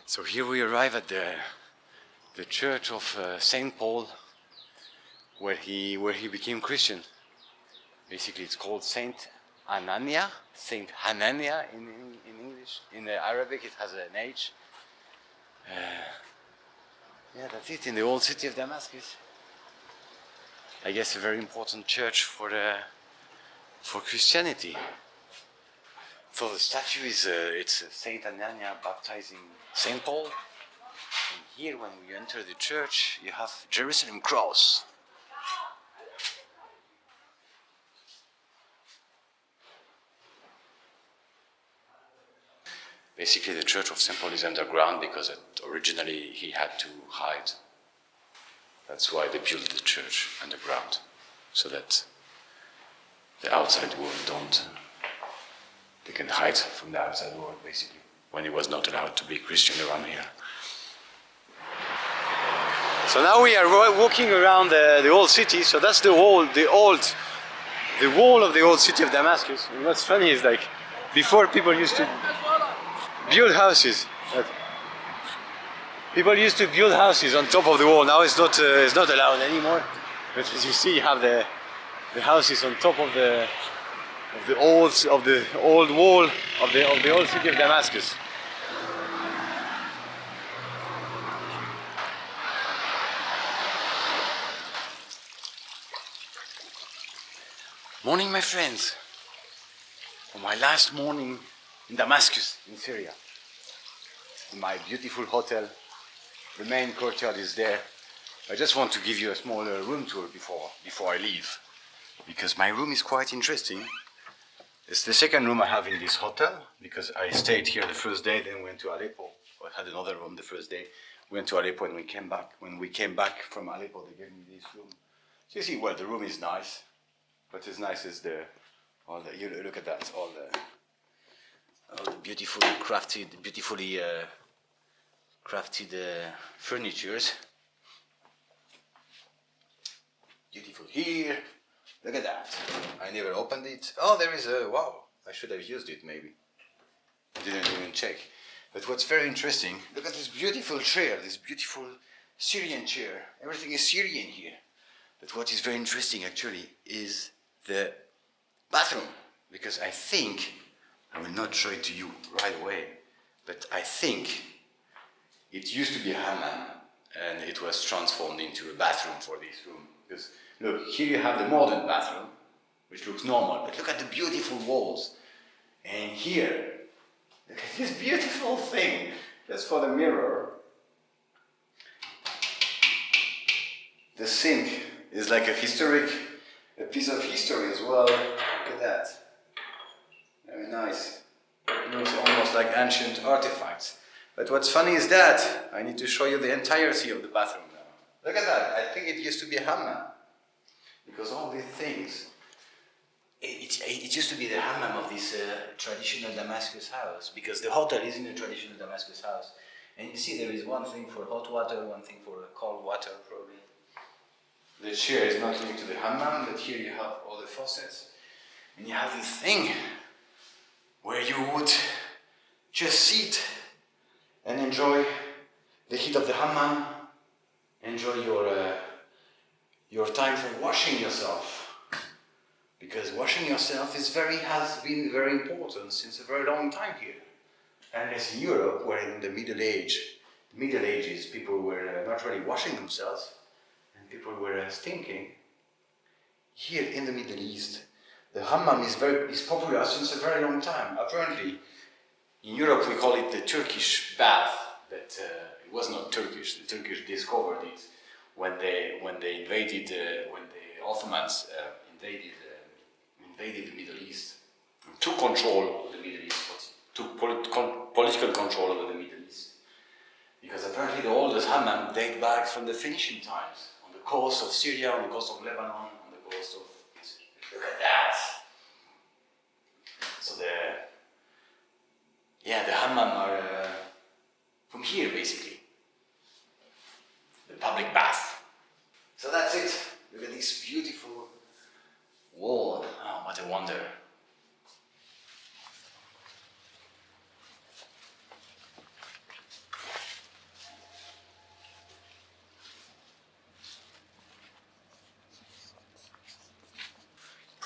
So here we arrive at the church of Saint Paul, where he became Christian. Basically, it's called Saint Hanania in English. In the Arabic, it has an H. Yeah, that's it. In the old city of Damascus. I guess a very important church for Christianity. So the statue is it's Saint Anania baptizing Saint Paul. And here, when we enter the church, you have Jerusalem cross. Basically, the church of Saint Paul is underground because originally he had to hide. That's why they built the church underground, so that the outside world they can hide from the outside world, basically, when he was not allowed to be Christian around here. So now we are walking around the old city. So that's the wall of the old city of Damascus. And what's funny is, like, before people used to build houses. People used to build houses on top of the wall. Now it's not allowed anymore. But as you see, you have the houses on top of the old wall of the old city of Damascus. Morning, my friends. On my last morning in Damascus, in Syria, in my beautiful hotel. The main courtyard is there. I just want to give you a small room tour before I leave, because my room is quite interesting. It's the second room I have in this hotel, because I stayed here the first day, then went to Aleppo. I had another room the first day, went to Aleppo, and we came back. When we came back from Aleppo, they gave me this room. So you see, well, the room is nice, but as nice as you look at that, all the beautifully crafted furnitures. Beautiful here. Look at that. I never opened it. Oh, there is a, wow, I should have used it maybe. Didn't even check. But what's very interesting, look at this beautiful chair, this beautiful Syrian chair. Everything is Syrian here. But what is very interesting actually is the bathroom. Because I think, I will not show it to you right away, but I think it used to be a hammam and it was transformed into a bathroom for this room. Because look, here you have the modern bathroom, which looks normal, but look at the beautiful walls. And here, look at this beautiful thing, just for the mirror. The sink is like a piece of history as well. Look at that. Very nice. It looks almost like ancient artifacts. But what's funny is that I need to show you the entirety of the bathroom now. Look at that. I think it used to be a hammam. Because all these things, it used to be the hammam of this traditional Damascus house. Because the hotel is in a traditional Damascus house. And you see there is one thing for hot water, one thing for cold water probably. The chair is not linked to the hammam, but here you have all the faucets. And you have this thing where you would just sit and enjoy the heat of the hammam, enjoy your time for washing yourself. Because washing yourself has been very important since a very long time here. Unless in Europe, where in the Middle Ages, people were not really washing themselves, and people were stinking. Here in the Middle East, the hammam is popular since a very long time. Apparently, in Europe we call it the Turkish bath, but it was not Turkish. The Turkish discovered it when the Ottomans invaded the Middle East, took control of the Middle East, took political control over the Middle East. Because apparently the oldest hammam date back from the Phoenician times, on the coast of Syria, on the coast of Lebanon, on the coast of... Look at that! So the hammam are from here, basically. The public bath. So that's it. Look at this beautiful wall. Oh, what a wonder.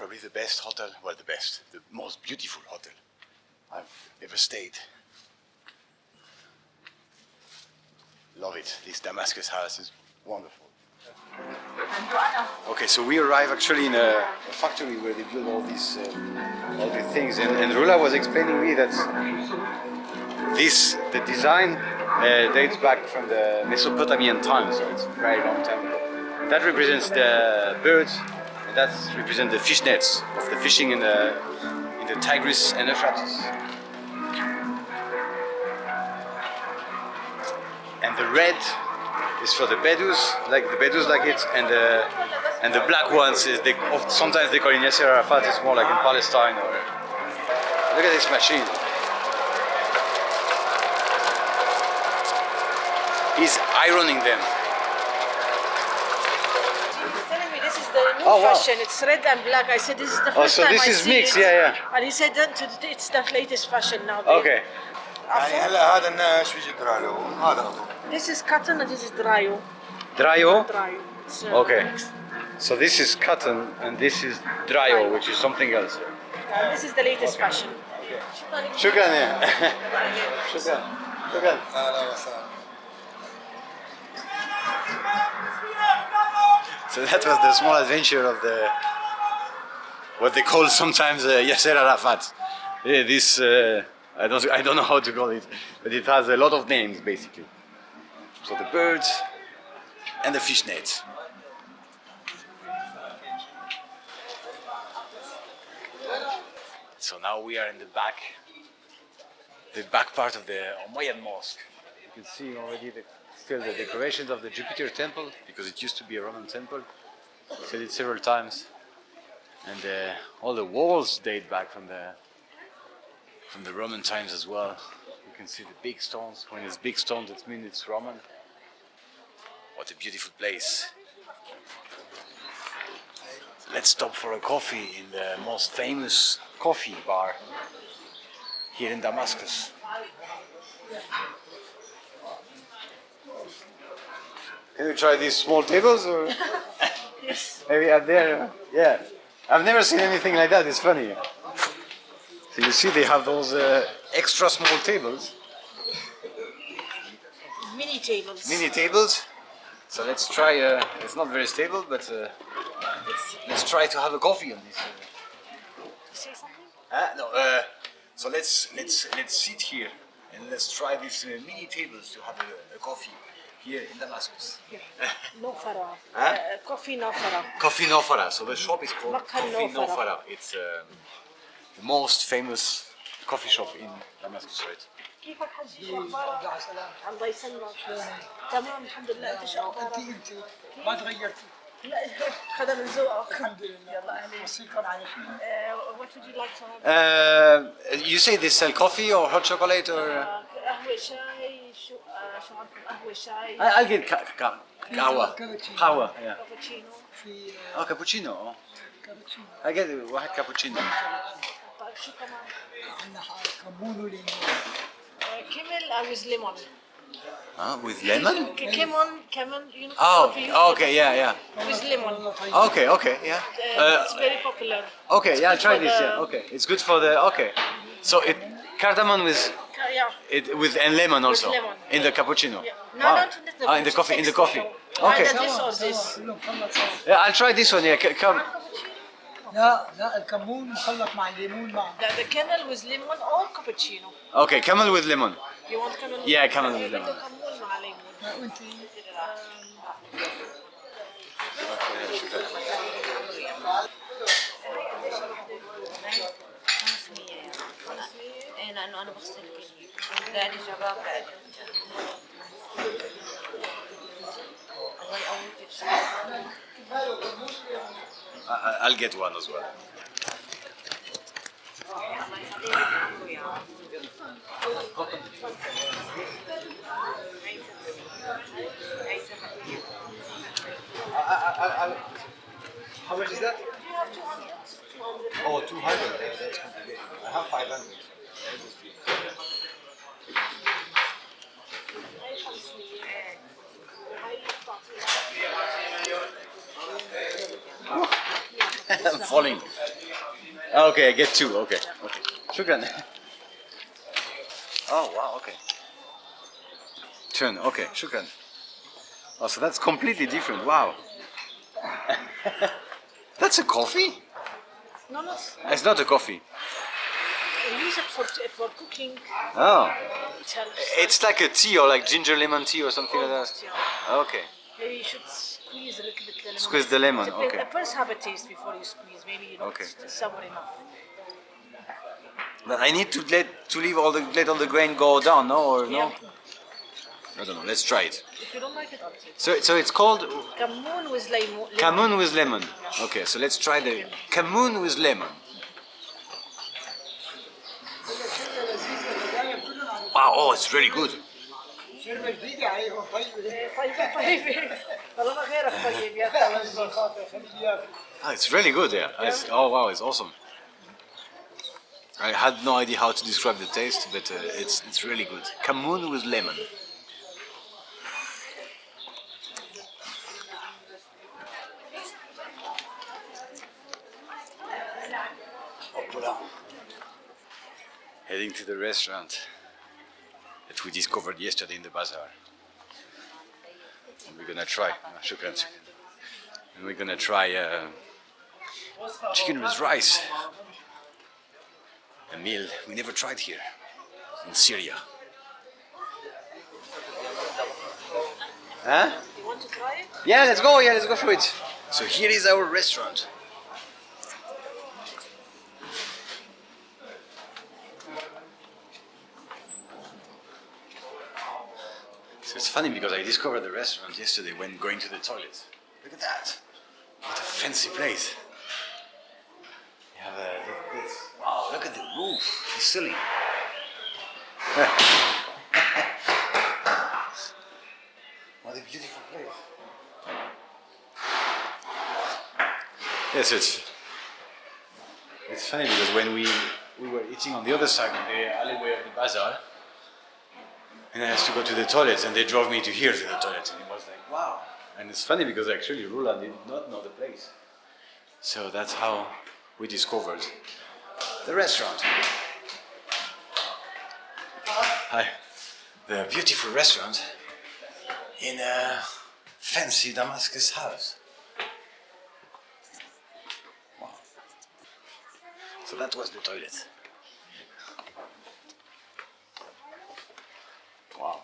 probably the best hotel, well, the best, the most beautiful hotel I've ever stayed. Love it. This Damascus house is wonderful. Okay, so we arrive actually in a factory where they build all these things, and Rula was explaining me that the design dates back from the Mesopotamian times, so it's a very long time ago. That represents the birds, and that represents the fish nets of the fishing in the Tigris and Euphrates. And the red is for the Bedouins like it, and the black ones is sometimes they call it Yasser Arafat. It's more like in Palestine. Or look at this machine. He's ironing them. He's telling me this is the new fashion. It's red and black. I said this is the first time I see it. So this is mixed, yeah. And he said that it's the latest fashion now. Okay. This is cotton and this is dryo. Dryo? Dryo. Okay. So this is cotton and this is dryo, which is something else. This is the latest fashion. شكرا يا شكرا شكرا. So that was the small adventure of what they call sometimes Yasser Arafat. This I don't know how to call it, but it has a lot of names basically. So the birds and the fish nets. So now we are in the back part of the Umayyad Mosque. You can see already still the decorations of the Jupiter temple, because it used to be a Roman temple. I said it several times. And all the walls date back from the Roman times as well. You can see the big stones. When it's big stones, it means it's Roman. What a beautiful place. So let's stop for a coffee in the most famous coffee bar here in Damascus. Can you try these small tables or? Yes. Maybe up there, yeah. I've never seen anything like that, it's funny. So you see they have those extra small tables. Mini tables. Mini tables. So let's try, it's not very stable, but let's try to have a coffee on this. Say something? No, so let's sit here and let's try these mini tables to have a coffee here in Damascus. No Farah. Huh? Coffee no Farah. Coffee No Farah. So the shop is called Makan Coffee No No Farah. Farah. It's the most famous coffee shop in Damascus, right? كيفك حجي؟ شو اخبارك؟ الله يسلمك. تمام الحمد لله. انت شو اخبارك؟ انت ما تغيرتي. لا هذا من ذوقك. الحمد لله. يلا اهلا. وصيكم على خير. What would you like to have? You say they sell coffee or hot chocolate or? قهوة شاي شو عندكم قهوة شاي؟ I'll get قهوة. قهوة, yeah. كابتشينو. في Cappuccino. كابتشينو. I get واحد cappuccino. طيب شو كمان؟ عندنا كمون وليمون. كيمل with lemon. With lemon? Kemon, you know. Oh, coffee okay, yeah. with lemon. Okay, yeah. It's very popular. Okay, yeah, I'll try for this. the- Yeah, okay. It's good for the. Okay, so cardamom Yeah. with and lemon also lemon. in the cappuccino. Yeah. No, Wow. not in the In the coffee. In the coffee. Okay. Either this or this. كلهم مخلط سوا. Yeah, I'll try this one. Yeah, come. لا الكمون مخلط مع الليمون مع The camel with lemon or cappuccino. Okay, camel with lemon. You want camel? Yeah, camel with lemon. كمون مع ليمون. وانت انا بغسل كلي قاعد شباب قاعد الله يقويك بصراحه. I'll get one as well. How much is that? Oh, 200. Yeah, that's complicated. I have 500. I'm falling. Okay, I get two. Okay. Okay. Shukran. Oh wow. Okay. Turn. Okay. Shukran. Oh, so that's completely different. Wow. That's a coffee? No, no. It's not a coffee. We use it for cooking. Oh. It helps. It's like a tea or like ginger lemon tea or something like Almost, that. yeah. Okay. Maybe you should squeeze a little bit the lemon. Squeeze the lemon, Depends- okay. First have a taste before you squeeze. Maybe you know Okay. it's sour enough. But I need to let all the grain go down, no? Or no? Yeah. I don't know. Let's try it. If you don't like it, I'll take it. So it's called Kamoon with lemon. Kamoon with lemon. Okay, so let's try the Kamoon with lemon. Wow, oh, it's really good. شربة جديدة عليهم طيبة. طيب طالما غيرك طيب يا Oh, it's really good, yeah. Oh wow, it's awesome. I had no idea how to describe the taste, but it's really good. Kamoon with lemon. Heading to the restaurant that we discovered yesterday in the bazaar. And we're gonna try. Shukran. And we're gonna try chicken with rice. A meal we never tried here in Syria. Huh? You want to try it? Yeah, let's go. Yeah, let's go for it. So here is our restaurant. So it's funny because I discovered the restaurant yesterday when going to the toilet. Look at that. What a fancy place. You have this. Wow, look at the roof, the ceiling. What a beautiful place. Yes, it's funny because when we were eating on the other side of the alleyway of the bazaar, and I had to go to the toilet, and they drove me to here to the toilet, and it was like, wow. And it's funny because actually Rula did not know the place. So that's how we discovered the restaurant. Hi. The beautiful restaurant in a fancy Damascus house. Wow. So that was the toilet. Wow.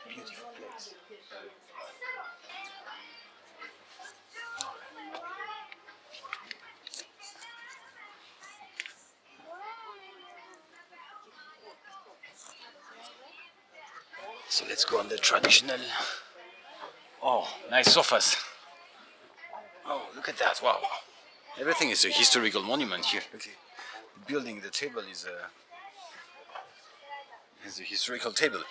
Beautiful place. So let's go on the traditional. Oh, nice sofas. Oh, look at that! Wow, everything is a historical monument here. Look, the building, the table is a historical table.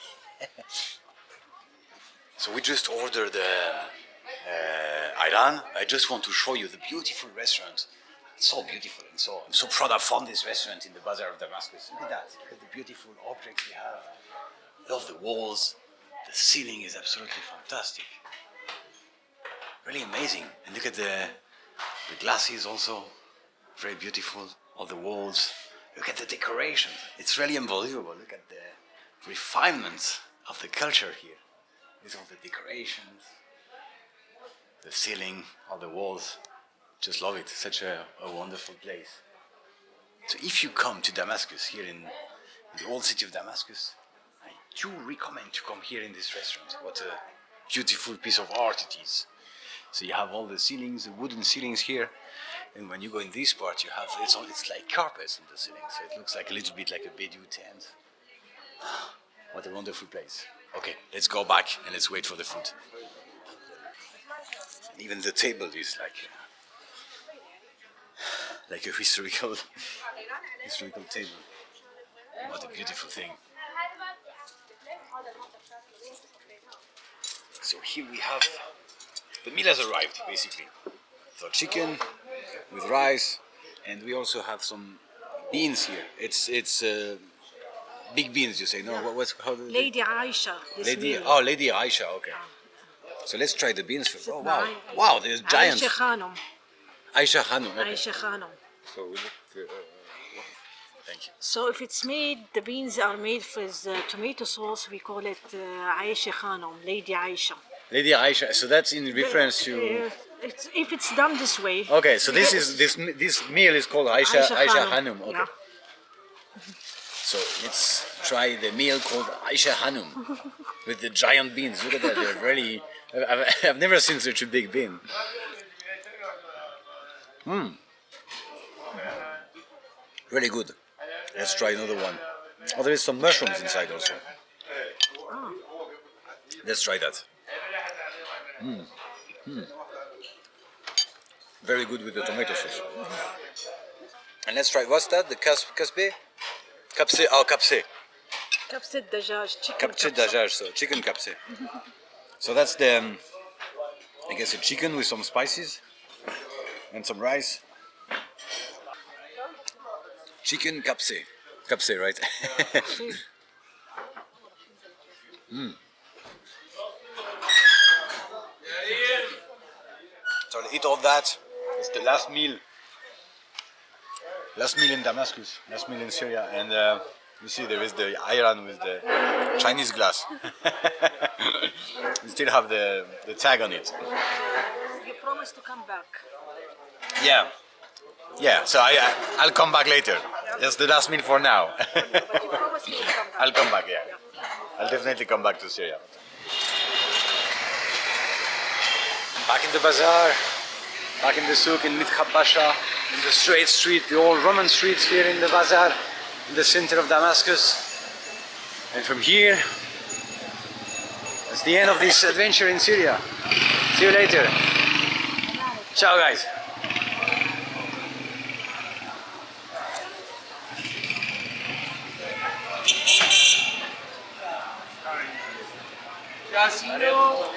So we just ordered Iran. I just want to show you the beautiful restaurant. It's so beautiful, and I'm so proud I found this restaurant in the bazaar of Damascus. Look at that! Look at the beautiful objects we have. Love the walls. The ceiling is absolutely fantastic. Really amazing. And look at the glasses also. Very beautiful. All the walls. Look at the decoration. It's really unbelievable. Look at the refinement of the culture here. These are all the decorations. The ceiling, all the walls. Just love it. Such a wonderful place. So if you come to Damascus, here in the old city of Damascus, I do recommend to come here in this restaurant. What a beautiful piece of art it is. So you have all the ceilings, the wooden ceilings here, and when you go in this part, you have it's like carpets in the ceiling, so it looks like a little bit like a Bedou tent. What a wonderful place. Okay, let's go back and let's wait for the food. And even the table is like a historical table. What a beautiful thing. So here we have, the meal has arrived basically. So chicken with rice, and we also have some beans here. It's big beans, you say? No, what's how do they- Lady Aisha. This Lady, meal. oh, Lady Aisha, okay. So let's try the beans first. Oh, wow. Nine. Wow, there's giants. Aisha Khanum. Aisha Hanum, okay. Aisha Khanum. So we look, thank you. So if it's made, the beans are made with tomato sauce. We call it Aisha Khanum, Lady Aisha. Lady Aisha, so that's in reference to... If it's done this way. Okay, so this meal is called Aisha Hanum, okay. Yeah. So let's try the meal called Aisha Hanum with the giant beans. Look at that, they're really... I've never seen such a big bean. Really good. Let's try another one. Oh, there is some mushrooms inside also. Oh. Let's try that. Very good with the tomato sauce. And let's try, what's that? The kasbe? Kapse, oh, kapse. Kapse dajaj, chicken Kapse dajaj, so chicken kapse. So that's the, I guess, a chicken with some spices and some rice. Chicken kapse. Kapse, right? So to eat all that, it's the last meal. Last meal in Damascus, last meal in Syria, and you see there is the ayran with the Chinese glass. You still have the tag on it. You promised to come back. Yeah, yeah. So I'll come back later. That's the last meal for now. But you promised me to come back. I'll come back. Yeah, I'll definitely come back to Syria. Back in the bazaar, back in the souk in Midhab Basha, in the straight street, the old Roman streets here in the bazaar, in the center of Damascus. And from here, that's the end of this adventure in Syria. See you later. Ciao guys. Casino.